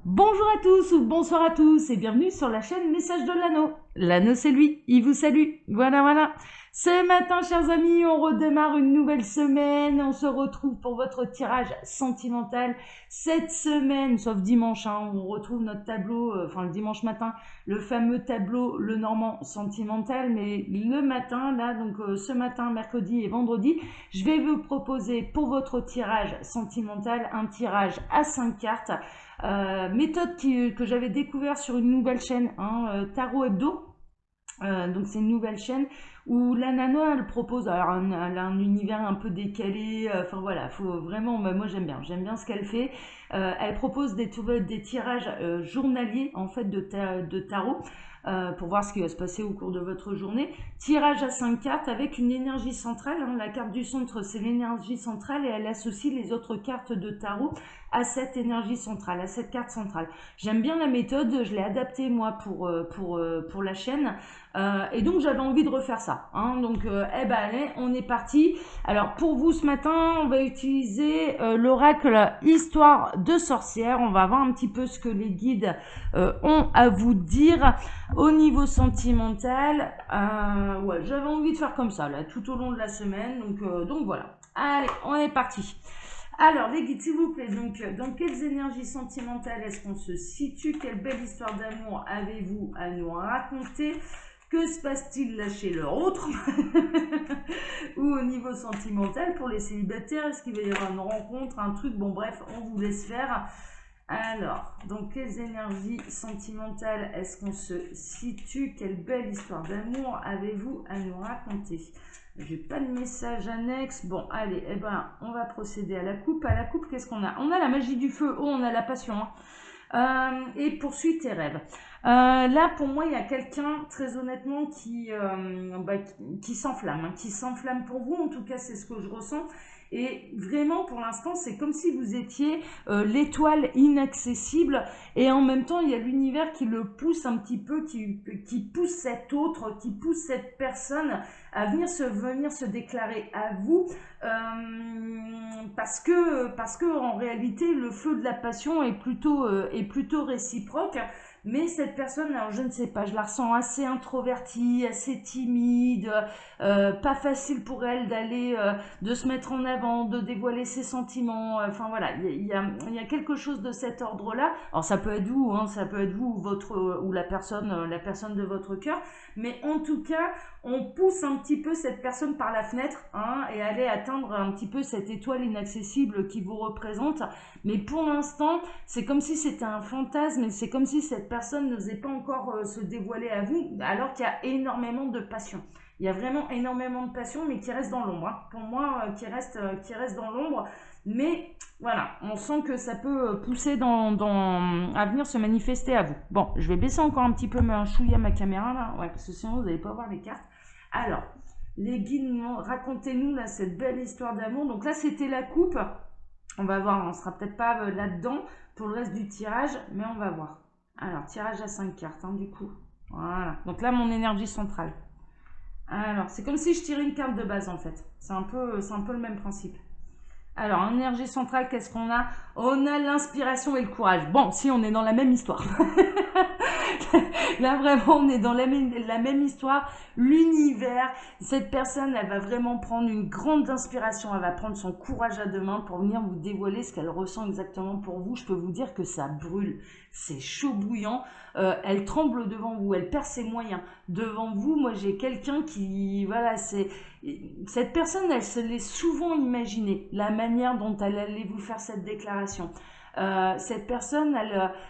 Bonjour à tous ou bonsoir à tous et bienvenue sur la chaîne Message de l'Anneau. L'Anneau c'est lui, il vous salue. Voilà. Ce matin, chers amis, on redémarre une nouvelle semaine. On se retrouve pour votre tirage sentimental. Cette semaine, sauf dimanche, on retrouve notre tableau, le dimanche matin, le fameux tableau Le Normand sentimental. Mais le matin, là, donc ce matin, mercredi et vendredi, je vais vous proposer pour votre tirage sentimental un tirage à 5 cartes. Méthode que j'avais découvert sur une nouvelle chaîne, Tarot Hebdo. Donc c'est une nouvelle chaîne où la nano elle propose, alors elle a un univers un peu décalé, enfin voilà, faut vraiment, moi j'aime bien ce qu'elle fait. Elle propose des tirages journaliers en fait de tarot. Pour voir ce qui va se passer au cours de votre journée. Tirage à 5 cartes avec une énergie centrale. La carte du centre, c'est l'énergie centrale et elle associe les autres cartes de tarot à cette énergie centrale, à cette carte centrale. J'aime bien la méthode, je l'ai adaptée moi pour la chaîne. Et donc j'avais envie de refaire ça. Donc allez, on est parti. Alors pour vous ce matin, on va utiliser l'oracle Histoire de sorcière. On va voir un petit peu ce que les guides ont à vous dire au niveau sentimental. J'avais envie de faire comme ça là tout au long de la semaine. Donc voilà. Allez, on est parti. Alors, les guides, s'il vous plaît, donc, dans quelles énergies sentimentales est-ce qu'on se situe? Quelle belle histoire d'amour avez-vous à nous raconter? Que se passe-t-il là chez l'autre? Ou au niveau sentimental pour les célibataires? Est-ce qu'il va y avoir une rencontre, un truc? Bon, bref, on vous laisse faire. Alors, dans quelles énergies sentimentales est-ce qu'on se situe? Quelle belle histoire d'amour avez-vous à nous raconter? J'ai pas de message annexe. Bon, allez, on va procéder à la coupe. À la coupe, qu'est-ce qu'on a? On a la magie du feu. Oh, on a la passion. Et poursuis tes rêves. Là, pour moi, il y a quelqu'un, très honnêtement, qui s'enflamme. Qui s'enflamme pour vous. En tout cas, c'est ce que je ressens. Et vraiment, pour l'instant, c'est comme si vous étiez l'étoile inaccessible. Et en même temps, il y a l'univers qui le pousse un petit peu, qui pousse cet autre, qui pousse cette personne à venir se déclarer à vous. Parce que en réalité, le feu de la passion est plutôt réciproque. Mais cette personne, alors je ne sais pas, je la ressens assez introvertie, assez timide, pas facile pour elle de se mettre en avant, de dévoiler ses sentiments. Enfin voilà, il y a quelque chose de cet ordre-là. Alors ça peut être vous, ça peut être vous ou la personne de votre cœur. Mais en tout cas, on pousse un petit peu cette personne par la fenêtre et aller atteindre un petit peu cette étoile inaccessible qui vous représente. Mais pour l'instant, c'est comme si c'était un fantasme et c'est comme si cette personne n'osait pas encore se dévoiler à vous, alors qu'il y a énormément de passion. Il y a vraiment énormément de passion, mais qui reste dans l'ombre. Pour moi, qui reste dans l'ombre. Mais voilà, on sent que ça peut pousser à venir se manifester à vous. Bon, je vais baisser encore un petit peu chouiller ma caméra là, parce que sinon vous n'allez pas voir les cartes. Alors, les guides, racontez-nous là cette belle histoire d'amour. Donc là, c'était la coupe. On va voir, on sera peut-être pas là-dedans pour le reste du tirage, mais on va voir. Alors, tirage à 5 cartes, du coup. Voilà. Donc là, mon énergie centrale. Alors, c'est comme si je tirais une carte de base, en fait. C'est un peu le même principe. Alors, en énergie centrale, qu'est-ce qu'on a? On a l'inspiration et le courage. Bon, si, on est dans la même histoire. Là, vraiment, on est dans la même histoire. L'univers, cette personne, elle va vraiment prendre une grande inspiration. Elle va prendre son courage à deux mains pour venir vous dévoiler ce qu'elle ressent exactement pour vous. Je peux vous dire que ça brûle. C'est chaud bouillant. Elle tremble devant vous. Elle perd ses moyens. Devant vous, moi, j'ai quelqu'un qui... Voilà, cette personne, elle se l'est souvent imaginée. La manière dont elle allait vous faire cette déclaration. Cette personne,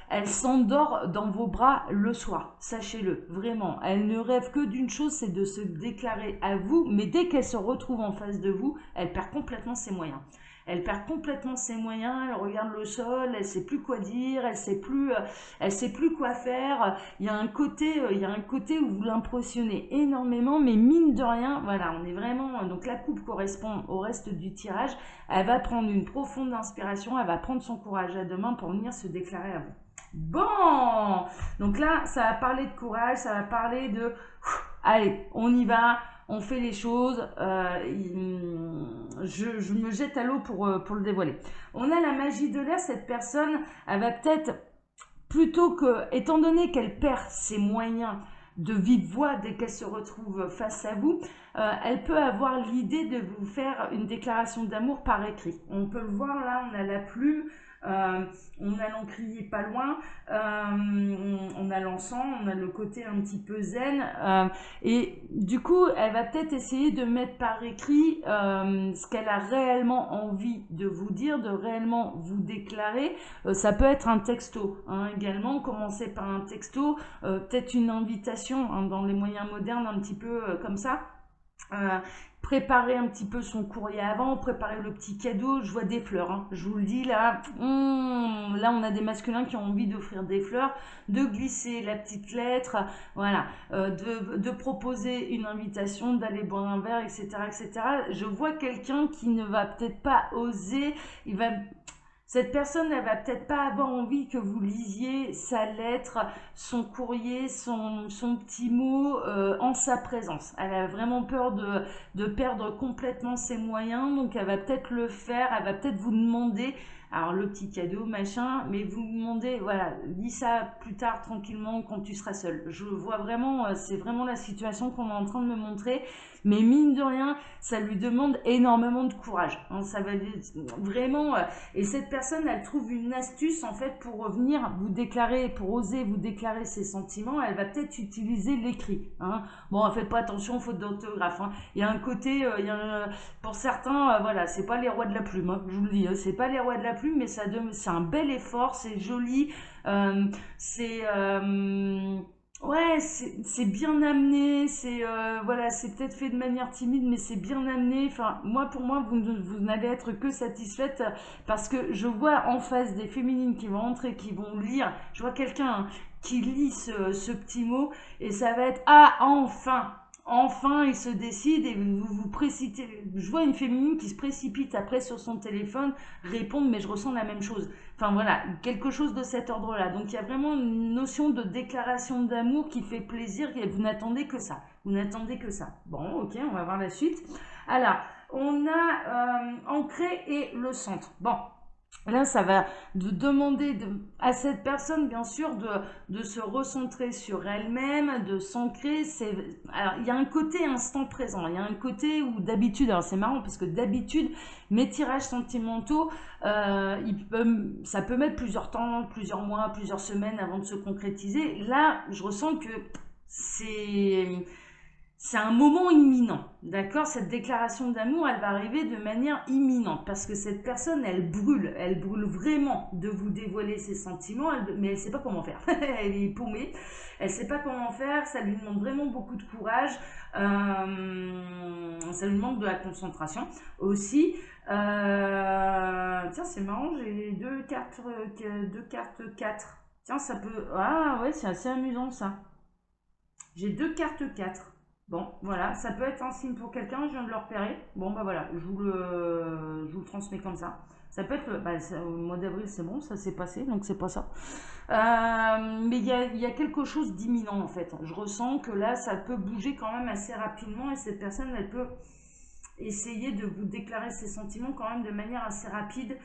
elle s'endort dans vos bras le soir, sachez-le, vraiment. Elle ne rêve que d'une chose, c'est de se déclarer à vous, mais dès qu'elle se retrouve en face de vous, elle perd complètement ses moyens. Elle perd complètement ses moyens, elle regarde le sol, elle sait plus quoi dire, elle sait plus quoi faire. Il y a un côté où vous l'impressionnez énormément, mais mine de rien, voilà, on est vraiment, donc la coupe correspond au reste du tirage. Elle va prendre une profonde inspiration, elle va prendre son courage à deux mains pour venir se déclarer à vous. Bon, donc là, ça va parler de courage, ça va parler de, allez, on y va, on fait les choses, je me jette à l'eau pour le dévoiler. On a la magie de l'air, cette personne, elle va peut-être plutôt que, étant donné qu'elle perd ses moyens de vive voix dès qu'elle se retrouve face à vous, elle peut avoir l'idée de vous faire une déclaration d'amour par écrit. On peut le voir là, on a la plume, on a l'encrier pas loin, on a l'encens, on a le côté un petit peu zen, et du coup elle va peut-être essayer de mettre par écrit ce qu'elle a réellement envie de vous dire, de réellement vous déclarer. Ça peut être un texto, hein, également, commencer par un texto, peut-être une invitation, hein, dans les moyens modernes, un petit peu comme ça. Préparer un petit peu son courrier avant, préparer le petit cadeau. Je vois des fleurs, hein. Je vous le dis là, là on a des masculins qui ont envie d'offrir des fleurs, de glisser la petite lettre, voilà, de proposer une invitation, d'aller boire un verre, etc., etc. Je vois quelqu'un qui ne va peut-être pas oser, cette personne, elle va peut-être pas avoir envie que vous lisiez sa lettre, son courrier, son petit mot en sa présence. Elle a vraiment peur de perdre complètement ses moyens, donc elle va peut-être le faire, elle va peut-être vous demander, alors le petit cadeau, machin, mais vous demandez, voilà, lis ça plus tard tranquillement quand tu seras seul. Je vois vraiment, c'est vraiment la situation qu'on est en train de me montrer, mais mine de rien, ça lui demande énormément de courage, hein, ça va vraiment... et cette personne, elle trouve une astuce en fait pour revenir vous déclarer, pour oser vous déclarer ses sentiments. Elle va peut-être utiliser l'écrit, hein. Bon, faites pas attention aux fautes d'orthographe, hein. Il y a un côté, pour certains, voilà, c'est pas les rois de la plume, hein, je vous le dis, hein, c'est pas les rois de la plume, mais c'est un bel effort, c'est joli, c'est... ouais, c'est bien amené, voilà, c'est peut-être fait de manière timide, mais c'est bien amené. Enfin, pour moi, vous n'allez être que satisfaite parce que je vois en face des féminines qui vont entrer, qui vont lire. Je vois quelqu'un, hein, qui lit ce petit mot et ça va être ah enfin. Enfin, il se décide et vous précipitez. Je vois une féminine qui se précipite après sur son téléphone, répondre, mais je ressens la même chose. Enfin voilà, quelque chose de cet ordre-là. Donc il y a vraiment une notion de déclaration d'amour qui fait plaisir et vous n'attendez que ça. Vous n'attendez que ça. Bon, ok, on va voir la suite. Alors, on a ancré et le centre. Bon. Là, ça va demander à cette personne, bien sûr, de se recentrer sur elle-même, de s'ancrer. Alors, il y a un côté instant présent, il y a un côté où d'habitude, alors c'est marrant parce que d'habitude, mes tirages sentimentaux, ça peut mettre plusieurs temps, plusieurs mois, plusieurs semaines avant de se concrétiser. Là, je ressens que c'est un moment imminent, d'accord? Cette déclaration d'amour, elle va arriver de manière imminente parce que cette personne, elle brûle vraiment de vous dévoiler ses sentiments, mais elle ne sait pas comment faire. Elle est paumée, elle ne sait pas comment faire, ça lui demande vraiment beaucoup de courage, ça lui demande de la concentration aussi. Tiens, c'est marrant, j'ai deux cartes 4. Tiens, ça peut... Ah ouais, c'est assez amusant ça. J'ai 2 cartes 4. Bon, voilà, ça peut être un signe pour quelqu'un, je viens de le repérer. Bon, bah voilà, je vous le transmets comme ça. Ça peut être, au mois d'avril, c'est bon, ça s'est passé, donc c'est pas ça. Mais il y a quelque chose d'imminent en fait. Je ressens que là, ça peut bouger quand même assez rapidement et cette personne, elle peut essayer de vous déclarer ses sentiments quand même de manière assez rapide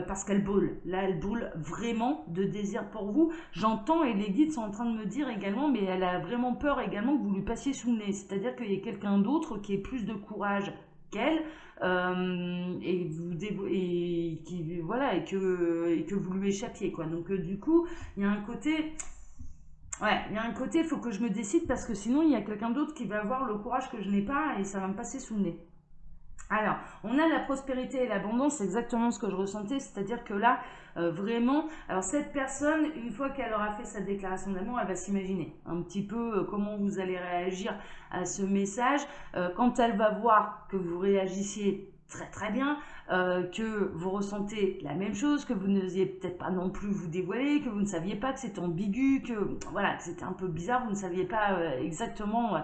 parce qu'elle brûle. Là, elle brûle vraiment de désir pour vous. J'entends et les guides sont en train de me dire également, mais elle a vraiment peur également que vous lui passiez sous le nez. C'est-à-dire qu'il y ait quelqu'un d'autre qui ait plus de courage qu'elle et que vous lui échappiez, quoi. Donc du coup, il y a un côté... Ouais, il y a un côté, il faut que je me décide parce que sinon, il y a quelqu'un d'autre qui va avoir le courage que je n'ai pas et ça va me passer sous le nez. Alors, on a la prospérité et l'abondance, c'est exactement ce que je ressentais, c'est-à-dire que là, vraiment, alors cette personne, une fois qu'elle aura fait sa déclaration d'amour, elle va s'imaginer un petit peu comment vous allez réagir à ce message. Quand elle va voir que vous réagissiez très très bien, que vous ressentez la même chose, que vous n'osiez peut-être pas non plus vous dévoiler, que vous ne saviez pas que c'était ambigu, que voilà, que c'était un peu bizarre, vous ne saviez pas exactement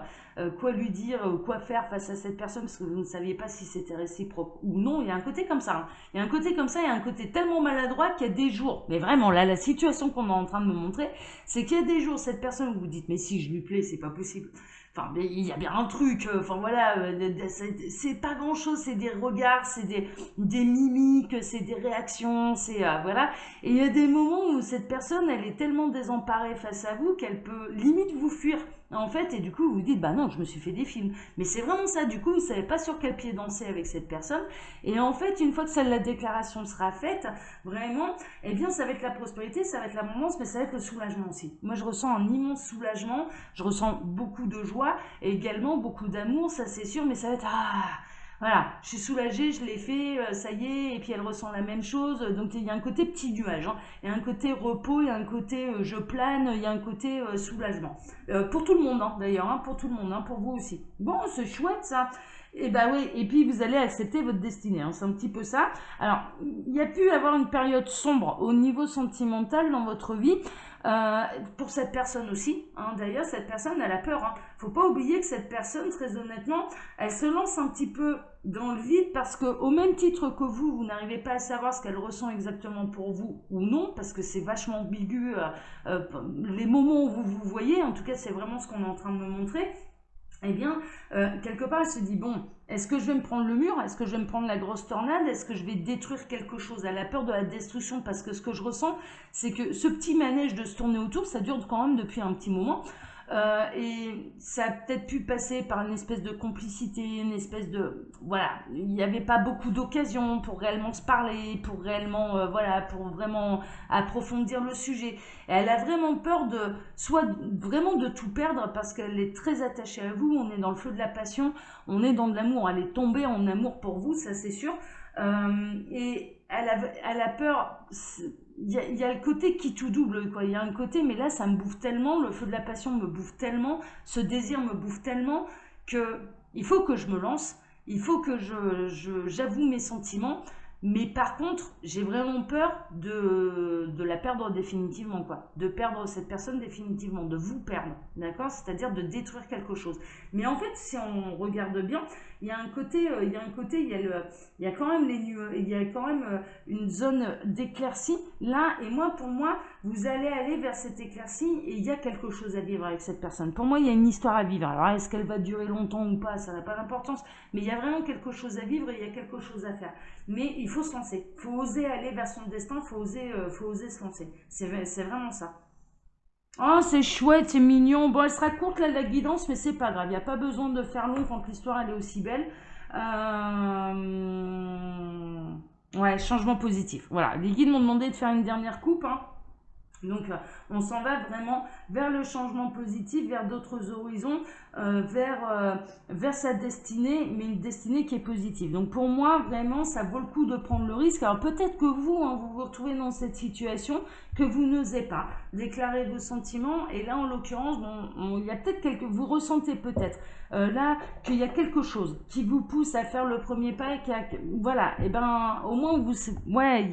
quoi lui dire, quoi faire face à cette personne, parce que vous ne saviez pas si c'était réciproque ou non. Il y a un côté comme ça, hein. Il y a un côté comme ça, il y a un côté tellement maladroit qu'il y a des jours, mais vraiment là, la situation qu'on est en train de me montrer, c'est qu'il y a des jours, cette personne, vous vous dites, mais si je lui plais, c'est pas possible. enfin, mais il y a bien un truc, enfin voilà, c'est pas grand chose, c'est des regards, c'est des mimiques, c'est des réactions, c'est voilà. Et il y a des moments où cette personne, elle est tellement désemparée face à vous qu'elle peut limite vous fuir. En fait, et du coup, vous vous dites, bah non, je me suis fait des films. Mais c'est vraiment ça, du coup, vous savez pas sur quel pied danser avec cette personne. Et en fait, une fois que la déclaration sera faite, vraiment, eh bien, ça va être la prospérité, ça va être l'abondance, mais ça va être le soulagement aussi. Moi, je ressens un immense soulagement, je ressens beaucoup de joie, et également beaucoup d'amour, ça c'est sûr, mais ça va être, voilà, je suis soulagée, je l'ai fait, ça y est, et puis elle ressent la même chose. Donc il y a un côté petit nuage, hein. Il y a un côté repos, il y a un côté je plane, il y a un côté soulagement. Pour tout le monde, hein, d'ailleurs, hein, pour tout le monde, hein, pour vous aussi. Bon, c'est chouette ça. Et bah oui, et puis vous allez accepter votre destinée, hein, c'est un petit peu ça. Alors, il y a pu avoir une période sombre au niveau sentimental dans votre vie, euh, pour cette personne aussi. Hein. D'ailleurs, cette personne, elle a peur. Hein. Faut pas oublier que cette personne, très honnêtement, elle se lance un petit peu dans le vide parce que, au même titre que vous n'arrivez pas à savoir ce qu'elle ressent exactement pour vous ou non, parce que c'est vachement ambigu. Les moments où vous vous voyez, en tout cas, c'est vraiment ce qu'on est en train de me montrer. Eh bien, quelque part, elle se dit, bon, est-ce que je vais me prendre le mur? Est-ce que je vais me prendre la grosse tornade? Est-ce que je vais détruire quelque chose? Elle a peur de la destruction parce que ce que je ressens, c'est que ce petit manège de se tourner autour, ça dure quand même depuis un petit moment. Et ça a peut-être pu passer par une espèce de complicité, une espèce de... Voilà, il n'y avait pas beaucoup d'occasions pour réellement se parler, pour réellement, voilà, pour vraiment approfondir le sujet. Et elle a vraiment peur de, soit vraiment de tout perdre parce qu'elle est très attachée à vous, on est dans le feu de la passion, on est dans de l'amour, elle est tombée en amour pour vous, ça c'est sûr. Et elle a peur... Il y a le côté qui tout double, quoi. Il y a un côté, mais là, ça me bouffe tellement, le feu de la passion me bouffe tellement, ce désir me bouffe tellement que il faut que je me lance, il faut que j'avoue mes sentiments, mais par contre, j'ai vraiment peur de la perdre définitivement, quoi. De perdre cette personne définitivement, de vous perdre, d'accord? C'est-à-dire de détruire quelque chose. Mais en fait, si on regarde bien, il y a un côté, il y a quand même il y a quand même une zone d'éclaircie là. Et moi, pour moi, vous allez aller vers cette éclaircie et il y a quelque chose à vivre avec cette personne. Pour moi, il y a une histoire à vivre. Alors, est-ce qu'elle va durer longtemps ou pas? Ça n'a pas d'importance. Mais il y a vraiment quelque chose à vivre et il y a quelque chose à faire. Mais il faut se lancer. Il faut oser aller vers son destin. Il faut oser se lancer. C'est vraiment ça. Oh, c'est chouette, c'est mignon. Bon, elle sera courte là, la guidance, mais c'est pas grave. Il n'y a pas besoin de faire long quand l'histoire elle est aussi belle. Ouais, changement positif. Voilà, les guides m'ont demandé de faire une dernière coupe, hein. Donc, on s'en va vraiment vers le changement positif, vers d'autres horizons, vers sa destinée, mais une destinée qui est positive. Donc, pour moi, vraiment, ça vaut le coup de prendre le risque. Alors, peut-être que vous, hein, vous vous retrouvez dans cette situation, que vous n'osez pas déclarer vos sentiments. Et là, en l'occurrence, bon, il y a peut-être vous ressentez peut-être là qu'il y a quelque chose qui vous pousse à faire le premier pas et voilà, et ben au moins vous, ouais,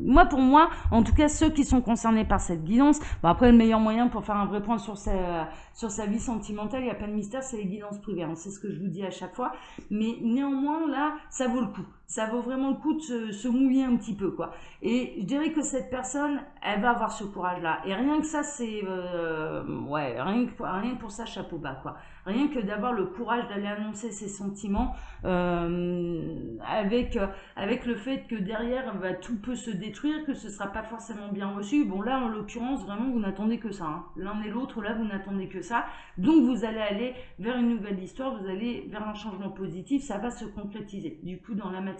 moi pour moi, en tout cas ceux qui sont concernés par cette guidance, bon après le meilleur moyen pour faire un vrai point sur sa vie sentimentale, il n'y a pas de mystère, c'est les guidances privées, hein, c'est ce que je vous dis à chaque fois, mais néanmoins là, ça vaut le coup. Ça vaut vraiment le coup de se mouiller un petit peu, quoi. Et je dirais que cette personne, elle va avoir ce courage-là. Et rien que ça, c'est... ouais, rien que pour ça, chapeau bas, quoi. Rien que d'avoir le courage d'aller annoncer ses sentiments, avec le fait que derrière, bah, tout peut se détruire, que ce sera pas forcément bien reçu. Bon, là, en l'occurrence, vraiment, vous n'attendez que ça. Hein. L'un et l'autre, là, vous n'attendez que ça. Donc, vous allez aller vers une nouvelle histoire, vous allez vers un changement positif, ça va se concrétiser, du coup, dans la matière.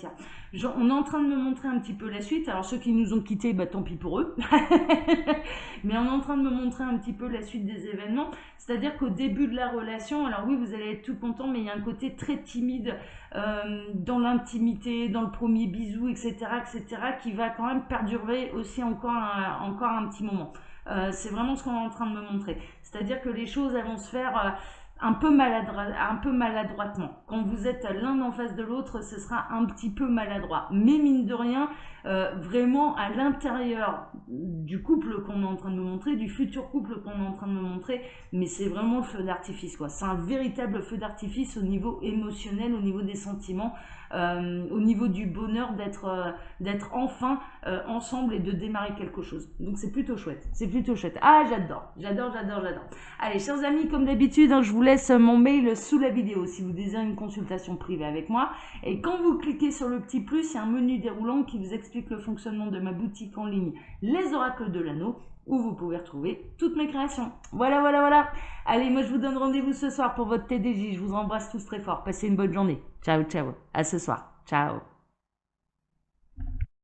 On est en train de me montrer un petit peu la suite. Alors, ceux qui nous ont quittés, bah, tant pis pour eux. Mais on est en train de me montrer un petit peu la suite des événements. C'est-à-dire qu'au début de la relation, alors oui, vous allez être tout content, mais il y a un côté très timide dans l'intimité, dans le premier bisou, etc., etc., qui va quand même perdurer aussi encore un petit moment. C'est vraiment ce qu'on est en train de me montrer. C'est-à-dire que les choses, elles vont se faire un peu maladroitement. Quand vous êtes l'un en face de l'autre, ce sera un petit peu maladroit. Mais mine de rien, vraiment à l'intérieur du couple qu'on est en train de me montrer, du futur couple qu'on est en train de me montrer, mais c'est vraiment le feu d'artifice, quoi. C'est un véritable feu d'artifice au niveau émotionnel, au niveau des sentiments. au niveau du bonheur d'être enfin ensemble et de démarrer quelque chose. Donc c'est plutôt chouette, c'est plutôt chouette. Ah, j'adore. Allez, chers amis, comme d'habitude, hein, je vous laisse mon mail sous la vidéo si vous désirez une consultation privée avec moi. Et quand vous cliquez sur le petit plus, il y a un menu déroulant qui vous explique le fonctionnement de ma boutique en ligne, Les Oracles de l'Anneau, où vous pouvez retrouver toutes mes créations. Voilà. Allez, moi je vous donne rendez-vous ce soir pour votre TDJ. Je vous embrasse tous très fort. Passez une bonne journée. Ciao. À ce soir. Ciao.